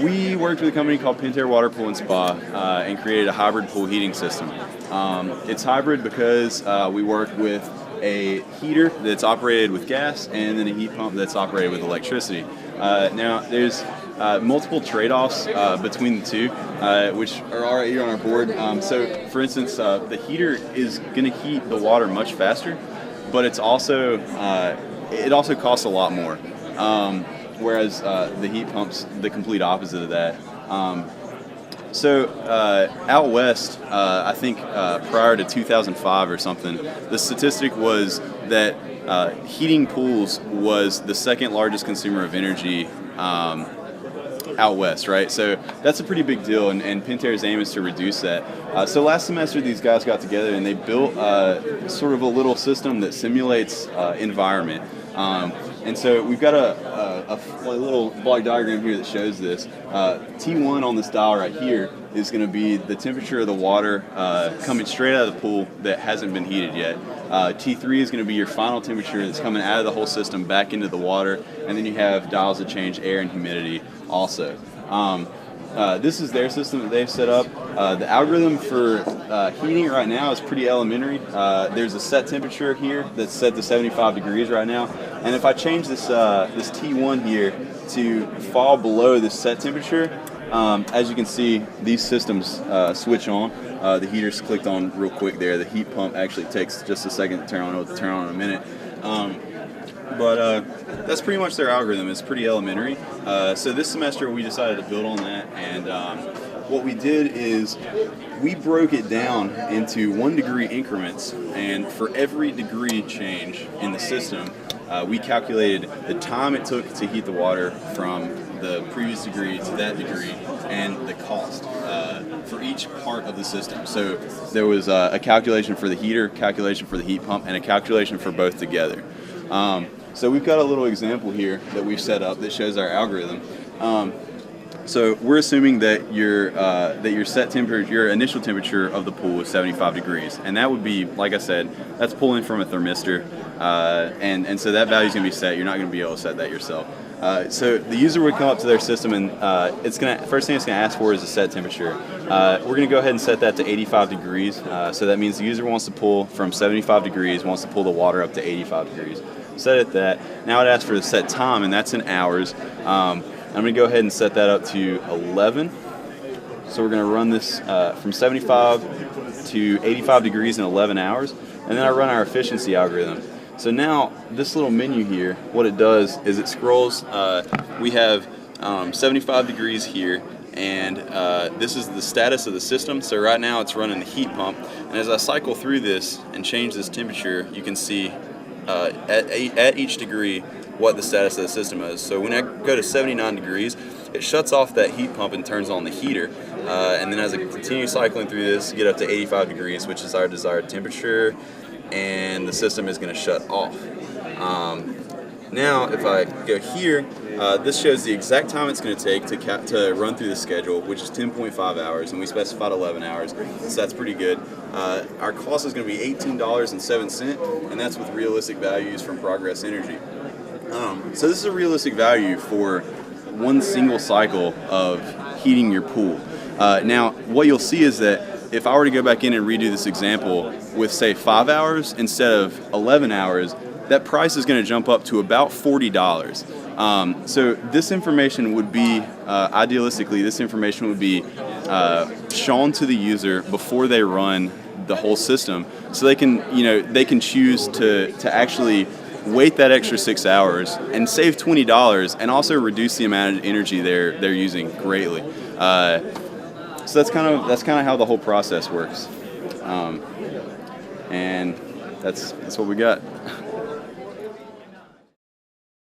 We worked with a company called Pentair Water Pool and Spa and created a hybrid pool heating system. It's hybrid because we work with a heater that's operated with gas and then a heat pump that's operated with electricity. Now, there's multiple trade-offs between the two, which are already here on our board. So, for instance, the heater is going to heat the water much faster, but it also costs a lot more. Whereas the heat pump's the complete opposite of that. Out west, I think prior to 2005 or something, the statistic was that heating pools was the second largest consumer of energy out west, right? So that's a pretty big deal, and Pentair's aim is to reduce that. So last semester, these guys got together and they built sort of a little system that simulates environment. And so we've got a little block diagram here that shows this. T1 on this dial right here is going to be the temperature of the water coming straight out of the pool that hasn't been heated yet. T3 is going to be your final temperature that's coming out of the whole system back into the water. And then you have dials that change air and humidity also. This is their system that they've set up. The algorithm for heating it right now is pretty elementary. There's a set temperature here that's set to 75 degrees right now. And if I change this T1 here to fall below this set temperature, as you can see, these systems switch on. The heater's clicked on real quick there. The heat pump actually takes just a second to turn on. It'll turn on in a minute. But that's pretty much their algorithm. It's pretty elementary. So this semester we decided to build on that, and what we did is we broke it down into 1 degree increments, and for every degree change in the system, we calculated the time it took to heat the water from the previous degree to that degree and the cost for each part of the system. So there was a calculation for the heater, calculation for the heat pump, and a calculation for both together. So we've got a little example here that we've set up that shows our algorithm. So we're assuming that your set temperature, your initial temperature of the pool is 75 degrees, and that would be, like I said, that's pulling from a thermistor, and so that value is going to be set. You're not going to be able to set that yourself. So the user would come up to their system, and first thing it's going to ask for is a set temperature. We're going to go ahead and set that to 85 degrees. So that means the user wants to pull from 75 degrees, wants to pull the water up to 85 degrees. Set it at that. Now it asks for the set time, and that's in hours. I'm going to go ahead and set that up to 11. So we're going to run this from 75 to 85 degrees in 11 hours, and then I run our efficiency algorithm. So now this little menu here, what it does is it scrolls. We have 75 degrees here, and this is the status of the system. So right now it's running the heat pump, and as I cycle through this and change this temperature, you can see at each degree what the status of the system is. So when I go to 79 degrees, it shuts off that heat pump and turns on the heater. And then as I continue cycling through this, get up to 85 degrees, which is our desired temperature, and the system is going to shut off. Now, if I go here, this shows the exact time it's going to take to run through the schedule, which is 10.5 hours, and we specified 11 hours, so that's pretty good. Our cost is going to be $18.07, and that's with realistic values from Progress Energy. So this is a realistic value for one single cycle of heating your pool. Now, what you'll see is that if I were to go back in and redo this example with, say, 5 hours instead of 11 hours, that price is going to jump up to about $40. So this information would be, idealistically, this information would be shown to the user before they run the whole system, so they can choose to actually wait that extra 6 hours and save $20 and also reduce the amount of energy they're using greatly. So that's kind of how the whole process works, and that's what we got.